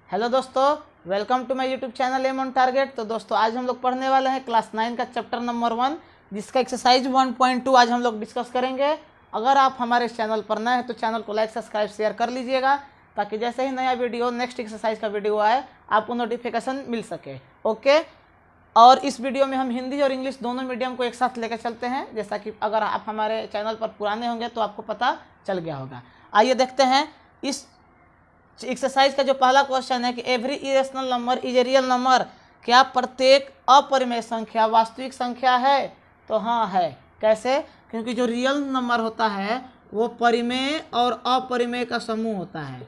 Hello दोस्तों, welcome to my YouTube channel aim on target. तो दोस्तों आज हम लोग पढ़ने वाले हैं क्लास 9 का चैप्टर नंबर 1, जिसका एक्सरसाइज 1.2 आज हम लोग डिस्कस करेंगे। अगर आप हमारे चैनल पर नए हैं तो चैनल को लाइक सब्सक्राइब शेयर कर लीजिएगा, ताकि जैसे ही नया वीडियो नेक्स्ट एक्सरसाइज का वीडियो आए आपको नोटिफिकेशन मिल सके। ओके, और इस वीडियो में हम हिंदी और इंग्लिश दोनों मीडियम को एक साथ लेकर चलते हैं, जैसा कि अगर आप हमारे चैनल पर पुराने होंगे तो आपको पता चल गया होगा। आइए देखते हैं इस एक्सरसाइज का जो पहला क्वेश्चन है कि every irrational number is a real number. क्या प्रत्येक अपरिमेय संख्या वास्तविक संख्या है? तो हाँ है। कैसे? क्योंकि जो रियल नंबर होता है वो परिमेय और अपरिमेय का समूह होता है।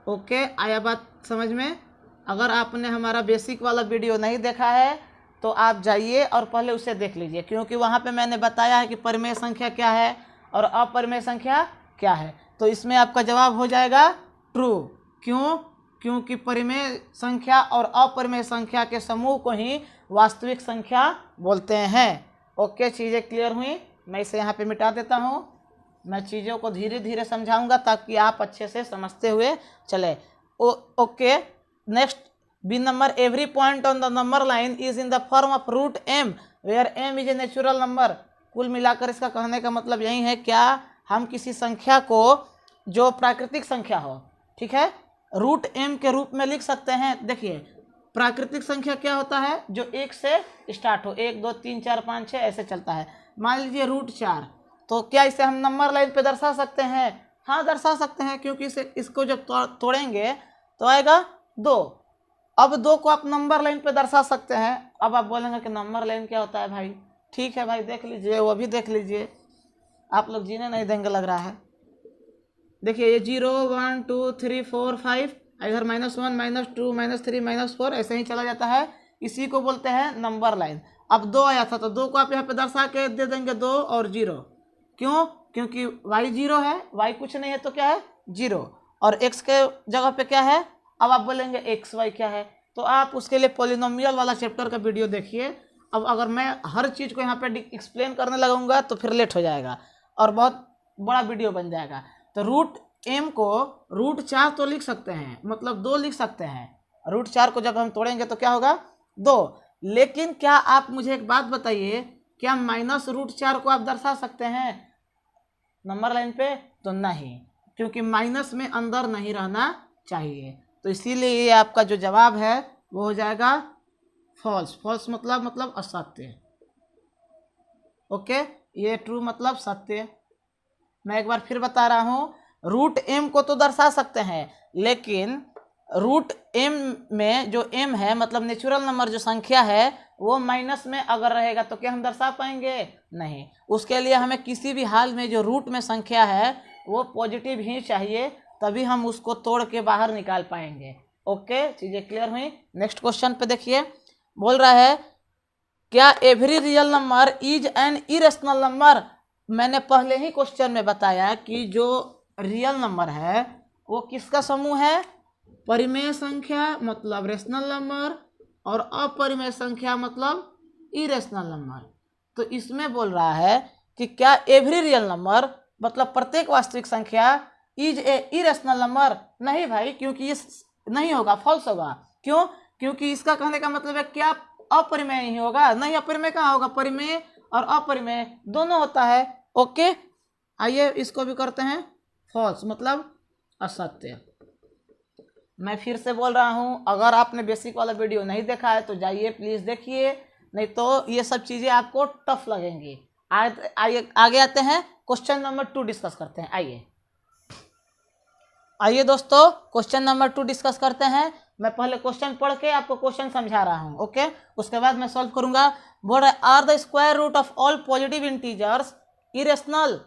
ओके, आया बात समझ में? अगर आपने हमारा बेसिक वाला वीडियो नहीं देखा है तो आप जाइए और पहले उसे देख लीजिए, क्योंकि वहाँ पे मैंने बताया है कि परिमेय संख्या क्या है और अपरिमेय संख्या क्या है। तो इसमें आपका जवाब हो जाएगा ट्रू। क्यों? क्योंकि परिमेय संख्या और अपरिमेय संख्या के समूह को ही वास्तविक संख्या बोलते हैं। ओके, चीज़ें क्लियर हुई? मैं इसे यहाँ पे मिटा देता हूँ। मैं चीज़ों को धीरे धीरे समझाऊंगा ताकि आप अच्छे से समझते हुए चले। Okay, next B number, every point on the number line is in the form of root m where m is a natural number. कुल मिलाकर इसका कहने का मतलब यही है, क्या हम किसी संख्या को जो प्राकृतिक संख्या हो, ठीक है, रूट एम के रूप में लिख सकते हैं। देखिए, प्राकृतिक संख्या क्या होता है? जो 1 से स्टार्ट हो, 1 2 3 4 5 6 ऐसे चलता है। मान लीजिए रूट 4, तो क्या इसे हम नंबर लाइन पे दर्शा सकते हैं? हाँ, दर्शा सकते हैं, क्योंकि इसको जब तोड़ेंगे तो आएगा 2। अब 2 को आप नंबर लाइन पे दर्शा सकते हैं। अब आप बोलेंगे कि नंबर लाइन क्या होता है भाई? ठीक है भाई, देख लीजिए, वो भी देख लीजिए। आप लोग जीने नहीं देंगे लग रहा है। देखिए, ये 0 1 2 3 4 5, इधर -1 -2 -3 -4 ऐसे ही चला जाता है। इसी को बोलते हैं नंबर लाइन। अब 2 आया था तो 2 को आप यहाँ पे दर्शा के दे देंगे 2 और 0। क्यों? क्योंकि y 0 है, y कुछ नहीं है तो क्या है? 0, और x के जगह पे क्या है? अब आप बोलेंगे x y क्या है, तो आप उसके लिए पॉलिनोमियल वाला चैप्टर का वीडियो देखिए। अब अगर मैं हर चीज़ को यहाँ पे एक्सप्लेन करने लगूंगा तो फिर लेट हो जाएगा और बहुत बड़ा वीडियो बन जाएगा। तो रूट एम को रूट 4 तो लिख सकते हैं, मतलब 2 लिख सकते हैं। रूट 4 को जब हम तोड़ेंगे तो क्या होगा? 2। लेकिन क्या आप मुझे एक बात बताइए, क्या -√4 को आप दर्शा सकते हैं नंबर लाइन पे? तो नहीं, क्योंकि माइनस में अंदर नहीं रहना चाहिए। तो इसीलिए ये आपका जो जवाब है वो हो जाएगा फॉल्स। फॉल्स मतलब असत्य। ओके, ये ट्रू मतलब सत्य। मैं एक बार फिर बता रहा हूँ, रूट एम को तो दर्शा सकते हैं, लेकिन रूट एम में जो एम है, मतलब नेचुरल नंबर जो संख्या है, वो माइनस में अगर रहेगा तो क्या हम दर्शा पाएंगे? नहीं। उसके लिए हमें किसी भी हाल में जो रूट में संख्या है वो पॉजिटिव ही चाहिए, तभी हम उसको तोड़ के बाहर निकाल पाएंगे। ओके, चीज़ें क्लियर हुई? नेक्स्ट क्वेश्चन पे देखिए, बोल रहा है क्या every real number is an irrational number. मैंने पहले ही क्वेश्चन में बताया कि जो रियल नंबर है वो किसका समूह है? परिमेय संख्या मतलब रेशनल नंबर, और अपरिमेय संख्या मतलब इरेशनल नंबर। तो इसमें बोल रहा है कि क्या एवरी रियल नंबर मतलब प्रत्येक वास्तविक संख्या इज ए इरेशनल नंबर। नहीं भाई, क्योंकि ये नहीं होगा, फॉल्स होगा। क्यों? क्योंकि इसका कहने का मतलब है क्या अपरिमेय ही होगा? नहीं, अपरिमेय कहाँ होगा? परिमेय और अपरिमेय दोनों होता है। ओके, आइए इसको भी करते हैं फॉल्स मतलब असत्य। मैं फिर से बोल रहा हूँ, अगर आपने बेसिक वाला वीडियो नहीं देखा है तो जाइए प्लीज़ देखिए, नहीं तो ये सब चीज़ें आपको टफ लगेंगी। आइए आगे आते हैं, क्वेश्चन नंबर 2 डिस्कस करते हैं। आइए दोस्तों, क्वेश्चन नंबर 2 डिस्कस करते हैं। मैं पहले क्वेश्चन पढ़ के आपको क्वेश्चन समझा रहा हूँ। ओके, उसके बाद मैं सॉल्व करूंगा। बोल रहा है are the square root of all positive integers irrational?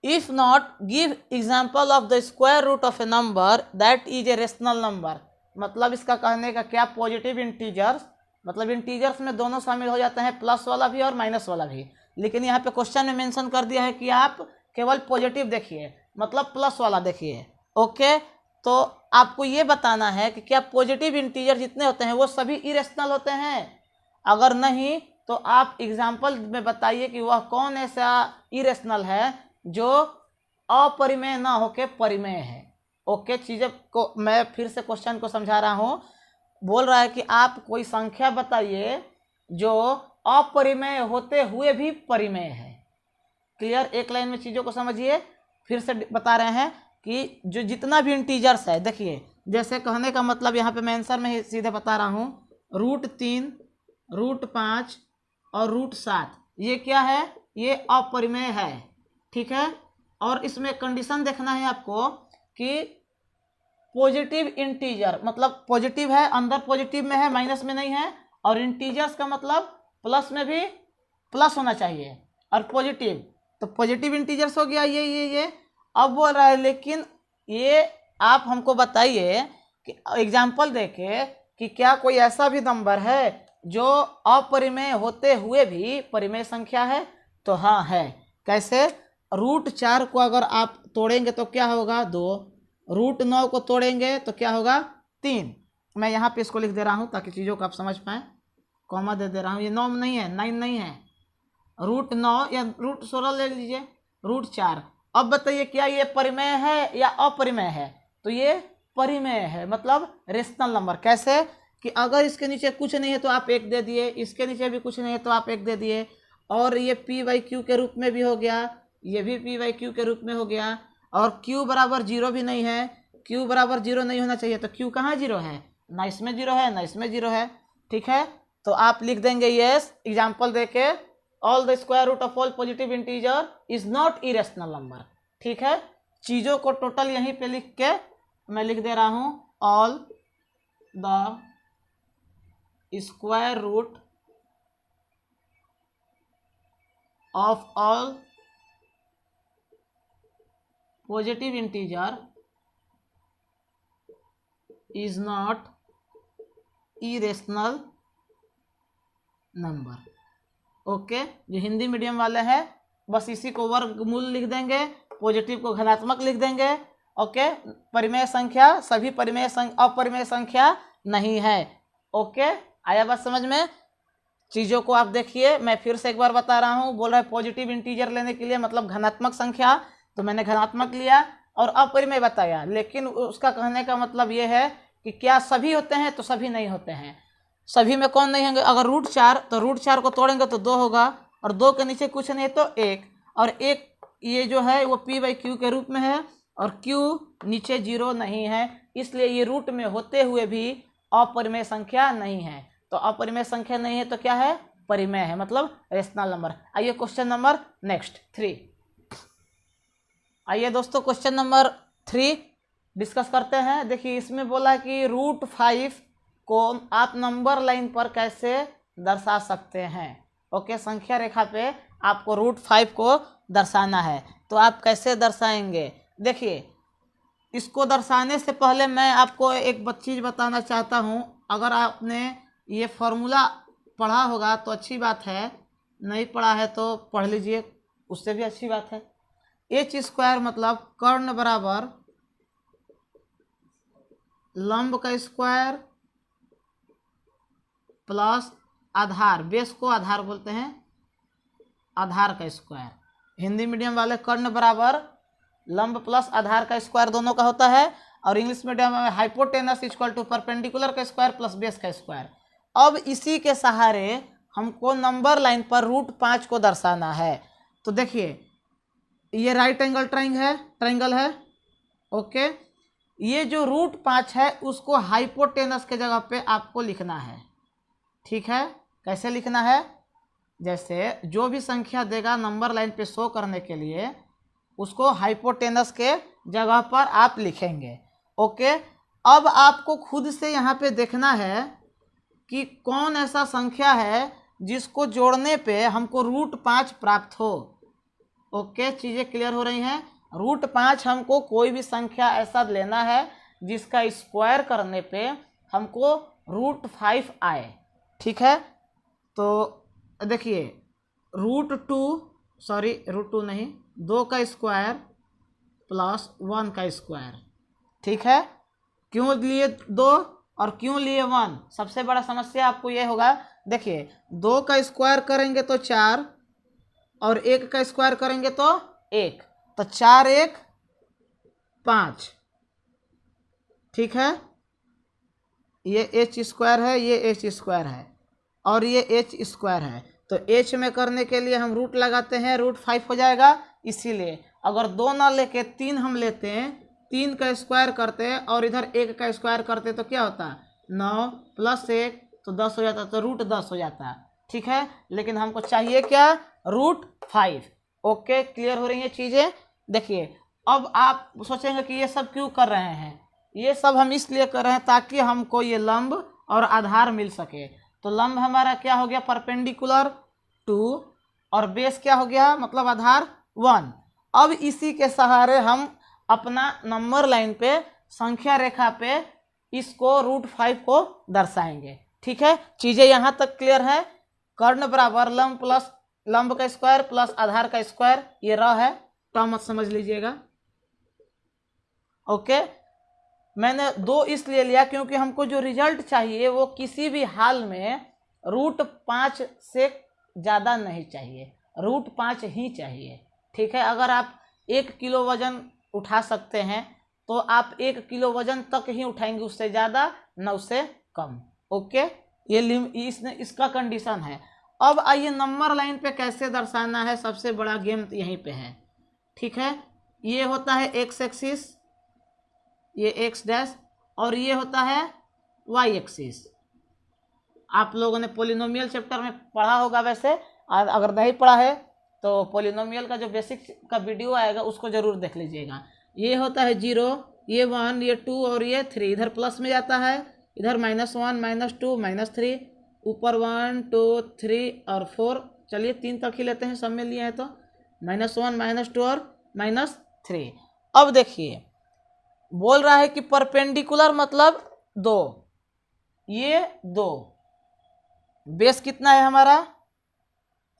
If not, give example of the square root of a number that is a rational number. मतलब इसका कहने का क्या, पॉजिटिव इंटीजर्स मतलब इंटीजर्स में दोनों शामिल हो जाते हैं, प्लस वाला भी और माइनस वाला भी। लेकिन यहाँ पे क्वेश्चन में मेंशन कर दिया है कि आप केवल पॉजिटिव देखिए, मतलब प्लस वाला देखिए। ओके, तो आपको ये बताना है कि क्या पॉजिटिव इंटीजर जितने होते हैं वो सभी इरेशनल होते हैं अगर नहीं तो आप एग्जाम्पल में बताइए कि वह कौन ऐसा इरेशनल है जो अपरिमेय ना होके परिमेय है। ओके, चीज़ें को मैं फिर से क्वेश्चन को समझा रहा हूँ। बोल रहा है कि आप कोई संख्या बताइए जो अपरिमेय होते हुए भी परिमेय है। क्लियर, एक लाइन में चीज़ों को समझिए। फिर से बता रहे हैं कि जो जितना भी इंटीजर्स है, देखिए जैसे कहने का मतलब यहाँ पे मैं आंसर में ही सीधे बता रहा हूँ, √3, √5 और √7 ये क्या है, ये अपरिमेय है। ठीक है, और इसमें कंडीशन देखना है आपको कि पॉजिटिव इंटीजर, मतलब पॉजिटिव है, अंदर पॉजिटिव में है, माइनस में नहीं है, और इंटीजर्स का मतलब प्लस में भी प्लस होना चाहिए और पॉजिटिव, तो पॉजिटिव इंटीजर्स हो गया ये। अब बोल रहा है लेकिन ये आप हमको बताइए कि एग्जाम्पल देके कि क्या कोई ऐसा भी नंबर है जो अपरिमेय होते हुए भी परिमेय संख्या है। तो हाँ है। कैसे, √4 को अगर आप तोड़ेंगे तो क्या होगा 2, √9 को तोड़ेंगे तो क्या होगा 3। मैं यहाँ पे इसको लिख दे रहा हूँ ताकि चीज़ों को आप समझ पाएँ, कॉमा दे दे रहा हूँ। ये 9 नहीं है, 9 नहीं है, √9 या √16 ले लीजिए, √4। अब बताइए क्या ये परिमेय है या अपरिमेय है। तो ये परिमेय है, मतलब रेशनल नंबर। कैसे कि अगर इसके नीचे कुछ नहीं है तो आप 1 दे दिए, इसके नीचे भी कुछ नहीं है तो आप 1 दे दिए, और ये p/q के रूप में भी हो गया, ये भी p/q के रूप में हो गया, और q बराबर 0 भी नहीं है, q बराबर 0 नहीं होना चाहिए, तो q कहाँ 0 है, ना इसमें 0 है ना इसमें 0 है। ठीक है, तो आप लिख देंगे यस, एग्जाम्पल देके, all the square root of all positive integer is not irrational number. ठीक है, चीज़ों को टोटल यहीं पे लिख के मैं लिख दे रहा हूँ, all the square root of all positive integer is not irrational number. Okay, जो हिंदी मीडियम वाले हैं बस इसी को वर्गमूल लिख देंगे, पॉजिटिव को धनात्मक लिख देंगे। ओके, परिमेय संख्या सभी परिमेय अपरिमेय संख्या नहीं है। ओके, आया बात समझ में। चीज़ों को आप देखिए, मैं फिर से एक बार बता रहा हूँ। बोल रहा है पॉजिटिव इंटीजर लेने के लिए मतलब धनात्मक संख्या, तो मैंने धनात्मक लिया और अपरिमेय बताया, लेकिन उसका कहने का मतलब ये है कि क्या सभी होते हैं, तो सभी नहीं होते हैं। सभी में कौन नहीं होंगे, अगर √4 तो √4 को तोड़ेंगे तो 2 होगा, और 2 के नीचे कुछ नहीं है तो 1, और 1 ये जो है वो p/q के रूप में है, और q नीचे 0 नहीं है, इसलिए ये रूट में होते हुए भी अपरिमेय संख्या नहीं है। तो अपरिमेय संख्या नहीं है तो क्या है, परिमेय है, मतलब रेशनल नंबर। आइए क्वेश्चन नंबर नेक्स्ट 3। आइए दोस्तों क्वेश्चन नंबर 3 डिस्कस करते हैं। देखिए इसमें बोला है कि √5 को आप नंबर लाइन पर कैसे दर्शा सकते हैं। ओके, संख्या रेखा पे आपको √5 को दर्शाना है, तो आप कैसे दर्शाएंगे। देखिए इसको दर्शाने से पहले मैं आपको एक चीज़ बताना चाहता हूँ। अगर आपने ये फॉर्मूला पढ़ा होगा तो अच्छी बात है, नहीं पढ़ा है तो पढ़ लीजिए, उससे भी अच्छी बात है। h² मतलब कर्ण बराबर लंब का स्क्वायर प्लस आधार, बेस को आधार बोलते हैं, आधार का स्क्वायर। हिंदी मीडियम वाले कर्ण बराबर लंब प्लस आधार का स्क्वायर दोनों का होता है, और इंग्लिश मीडियम में हाइपोटेनस इक्वल टू परपेंडिकुलर का स्क्वायर प्लस बेस का स्क्वायर। अब इसी के सहारे हमको नंबर लाइन पर √5 को दर्शाना है। तो देखिए ये राइट एंगल ट्राइंगल है। ओके, ये जो √5 है उसको हाइपोटेनस के जगह पे आपको लिखना है। ठीक है, कैसे लिखना है, जैसे जो भी संख्या देगा नंबर लाइन पे शो करने के लिए उसको हाइपोटेनस के जगह पर आप लिखेंगे। ओके, अब आपको खुद से यहाँ पे देखना है कि कौन ऐसा संख्या है जिसको जोड़ने पे हमको √5 प्राप्त हो। ओके, चीज़ें क्लियर हो रही हैं। √5 हमको कोई भी संख्या ऐसा लेना है जिसका स्क्वायर करने पे हमको √5 आए। ठीक है, तो देखिए √2 नहीं, 2 का स्क्वायर प्लस 1 का स्क्वायर। ठीक है, क्यों लिए 2 और क्यों लिए 1, सबसे बड़ा समस्या आपको ये होगा देखिए 2 का स्क्वायर करेंगे तो 4 और 1 का स्क्वायर करेंगे तो 1, तो 4 1 5, ठीक है। ये एच स्क्वायर है, ये एच स्क्वायर है और ये एच स्क्वायर है, तो एच में करने के लिए हम रूट लगाते हैं, रूट 5 हो जाएगा। इसीलिए अगर 2 ना लेके 3 हम लेते हैं, 3 का स्क्वायर करते हैं और इधर 1 का स्क्वायर करते तो क्या होता, 9 + 1 तो 10 हो जाता, तो रूट 10 हो जाता, ठीक है। लेकिन हमको चाहिए क्या, रूट 5। ओके, क्लियर हो रही हैं चीज़ें। देखिए अब आप सोचेंगे कि ये सब क्यों कर रहे हैं, ये सब हम इसलिए कर रहे हैं ताकि हमको ये लंब और आधार मिल सके। तो लंब हमारा क्या हो गया, परपेंडिकुलर 2 और बेस क्या हो गया, मतलब आधार 1। अब इसी के सहारे हम अपना नंबर लाइन पे, संख्या रेखा पे इसको रूट 5 को दर्शाएंगे, ठीक है। चीज़ें यहाँ तक क्लियर है। कर्ण बराबर लंब प्लस लंब का स्क्वायर प्लस आधार का स्क्वायर, ये र है, टर्म मत समझ लीजिएगा। ओके, मैंने 2 इसलिए लिया क्योंकि हमको जो रिजल्ट चाहिए वो किसी भी हाल में रूट 5 से ज़्यादा नहीं चाहिए, रूट 5 ही चाहिए, ठीक है। अगर आप 1 किलो वजन उठा सकते हैं तो आप 1 किलो वजन तक ही उठाएंगे, उससे ज़्यादा न उससे कम। ओके, ये इसका कंडीशन है। अब आइए नंबर लाइन पे कैसे दर्शाना है, सबसे बड़ा गेम तो यहीं पे है, ठीक है। ये होता है एक्स एक्सिस, ये एक्स डैश, और ये होता है वाई एक्सिस। आप लोगों ने पोलिनोमियल चैप्टर में पढ़ा होगा वैसे, और अगर नहीं पढ़ा है तो पोलिनोमियल का जो बेसिक का वीडियो आएगा उसको ज़रूर देख लीजिएगा। ये होता है 0, ये 1, ये 2 और ये 3, इधर प्लस में जाता है, इधर -1 -2 -3, ऊपर 1 2 3 और 4, चलिए 3 तक ही लेते हैं, सब में लिए हैं तो -1 -2 और -3। अब देखिए बोल रहा है कि परपेंडिकुलर मतलब 2, ये 2, बेस कितना है हमारा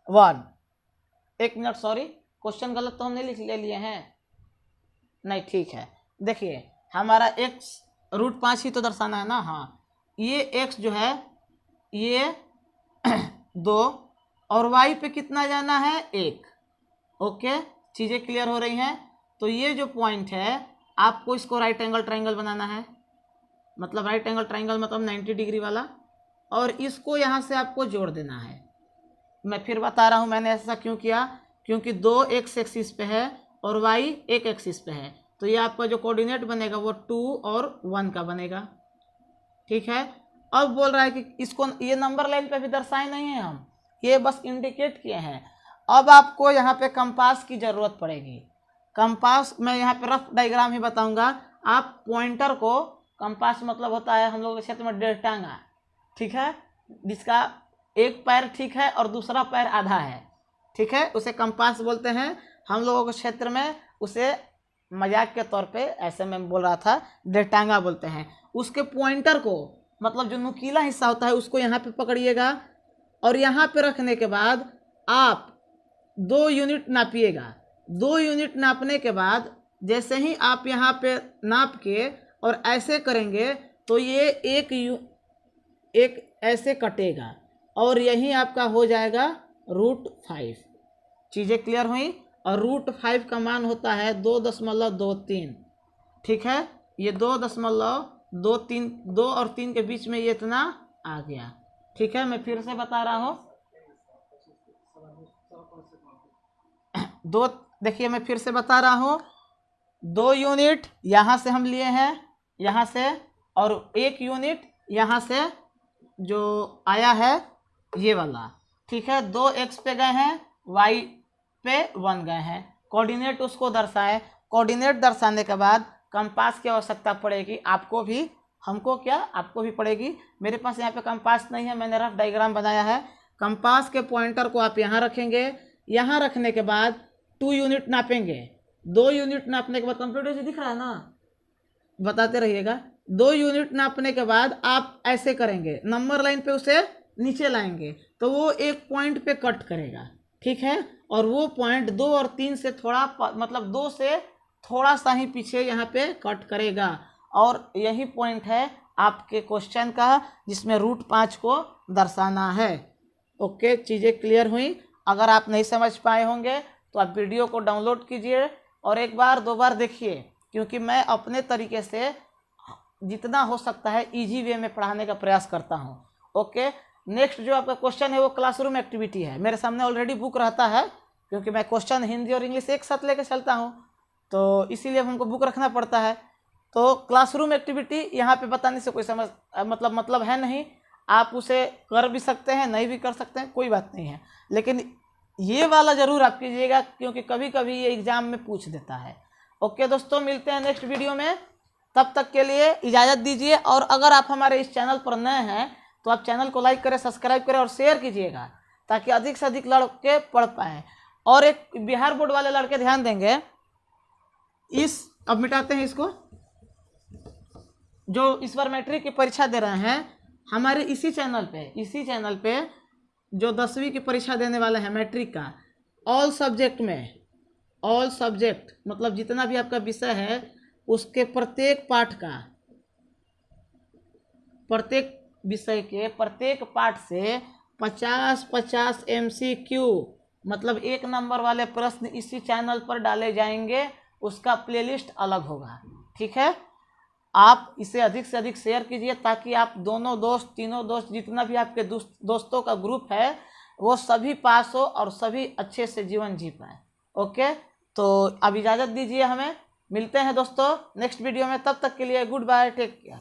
1। 1 मिनट, सॉरी क्वेश्चन गलत तो हमने लिख ले लिए हैं, नहीं ठीक है। देखिए हमारा x रूट 5 ही तो दर्शाना है ना, हाँ। ये x जो है ये 2 और y पे कितना जाना है 1। ओके, चीज़ें क्लियर हो रही हैं। तो ये जो पॉइंट है आपको इसको राइट एंगल ट्रायंगल बनाना है, मतलब राइट एंगल ट्रायंगल मतलब 90 डिग्री वाला, और इसको यहाँ से आपको जोड़ देना है। मैं फिर बता रहा हूँ मैंने ऐसा क्यों किया, क्योंकि 2 x एक्सिस पे है और y 1 एक्सिस पे है, तो ये आपका जो कोऑर्डिनेट बनेगा वो 2 और 1 का बनेगा, ठीक है। अब बोल रहा है कि इसको ये नंबर लाइन पे भी दर्शाए नहीं है हम, ये बस इंडिकेट किए हैं। अब आपको यहाँ पे कंपास की ज़रूरत पड़ेगी। कंपास मैं यहाँ पे रफ डायग्राम ही बताऊँगा। आप पॉइंटर को, कंपास मतलब होता है हम लोग के क्षेत्र में 1.5 टांगा, ठीक है, जिसका एक पैर ठीक है और दूसरा पैर आधा है, ठीक है, उसे कंपास बोलते हैं। हम लोगों के क्षेत्र में उसे मजाक के तौर पे ऐसे में बोल रहा था, 1.5 टांगा बोलते हैं। उसके पॉइंटर को, मतलब जो नुकीला हिस्सा होता है उसको यहाँ पे पकड़िएगा और यहाँ पे रखने के बाद आप 2 यूनिट नापिएगा। 2 यूनिट नापने के बाद जैसे ही आप यहाँ पे नाप के और ऐसे करेंगे तो ये एक ऐसे कटेगा और यही आपका हो जाएगा रूट 5। चीज़ें क्लियर हुई। और रूट 5 का मान होता है 2.23, ठीक है। ये 2.23, 2 और 3 के बीच में ये इतना आ गया, ठीक है। मैं फिर से बता रहा हूँ, देखिए मैं फिर से बता रहा हूँ, 2 यूनिट यहाँ से हम लिए हैं, यहाँ से, और 1 यूनिट यहाँ से जो आया है ये वाला, ठीक है। 2 x पे गए हैं, y पे 1 गए हैं, कोऑर्डिनेट उसको दर्शाएं। कोऑर्डिनेट दर्शाने के बाद कंपास की आवश्यकता पड़ेगी आपको भी, हमको क्या, आपको भी पड़ेगी। मेरे पास यहाँ पे कंपास नहीं है, मैंने रफ डायग्राम बनाया है। कंपास के पॉइंटर को आप यहाँ रखेंगे, यहाँ रखने के बाद 2 यूनिट नापेंगे। 2 यूनिट नापने के बाद, कंप्यूटर से दिख रहा है ना, बताते रहिएगा। 2 यूनिट नापने के बाद आप ऐसे करेंगे, नंबर लाइन पे उसे नीचे लाएंगे तो वो एक पॉइंट पे कट करेगा, ठीक है। और वो पॉइंट 2 और 3 से थोड़ा, मतलब 2 से थोड़ा सा ही पीछे यहाँ पे कट करेगा, और यही पॉइंट है आपके क्वेश्चन का, जिसमें रूट 5 को दर्शाना है। ओके, चीज़ें क्लियर हुई? अगर आप नहीं समझ पाए होंगे तो आप वीडियो को डाउनलोड कीजिए और एक बार 2 बार देखिए, क्योंकि मैं अपने तरीके से जितना हो सकता है इजी वे में पढ़ाने का प्रयास करता हूँ। ओके, नेक्स्ट जो आपका क्वेश्चन है वो क्लासरूम एक्टिविटी है। मेरे सामने ऑलरेडी बुक रहता है, क्योंकि मैं क्वेश्चन हिंदी और इंग्लिश एक साथ लेकर चलता हूँ, तो इसीलिए हमको बुक रखना पड़ता है। तो क्लासरूम एक्टिविटी यहाँ पे बताने से कोई मतलब है नहीं। आप उसे कर भी सकते हैं, नहीं भी कर सकते हैं, कोई बात नहीं है, लेकिन ये वाला ज़रूर आप कीजिएगा, क्योंकि कभी कभी ये एग्ज़ाम में पूछ देता है। ओके दोस्तों, मिलते हैं नेक्स्ट वीडियो में, तब तक के लिए इजाज़त दीजिए। और अगर आप हमारे इस चैनल पर नए हैं तो आप चैनल को लाइक करें, सब्सक्राइब करें और शेयर कीजिएगा, ताकि अधिक से अधिक लड़के पढ़ पाएँ। और एक बिहार बोर्ड वाले लड़के ध्यान देंगे, अब मिटाते हैं इसको, जो इस बार मैट्रिक की परीक्षा दे रहे हैं हमारे इसी चैनल पे जो 10वीं की परीक्षा देने वाले हैं मैट्रिक का, ऑल सब्जेक्ट मतलब जितना भी आपका विषय है उसके प्रत्येक पाठ का, प्रत्येक विषय के प्रत्येक पाठ से 50-50 MCQ मतलब 1 नंबर वाले प्रश्न इसी चैनल पर डाले जाएंगे। उसका प्लेलिस्ट अलग होगा, ठीक है? आप इसे अधिक से अधिक शेयर कीजिए, ताकि आप दोनों दोस्त, तीनों दोस्त, जितना भी आपके दोस्तों का ग्रुप है वो सभी पास हो और सभी अच्छे से जीवन जी पाए। ओके, तो अब इजाज़त दीजिए, हमें मिलते हैं दोस्तों नेक्स्ट वीडियो में, तब तक के लिए गुड बाय, टेक केयर।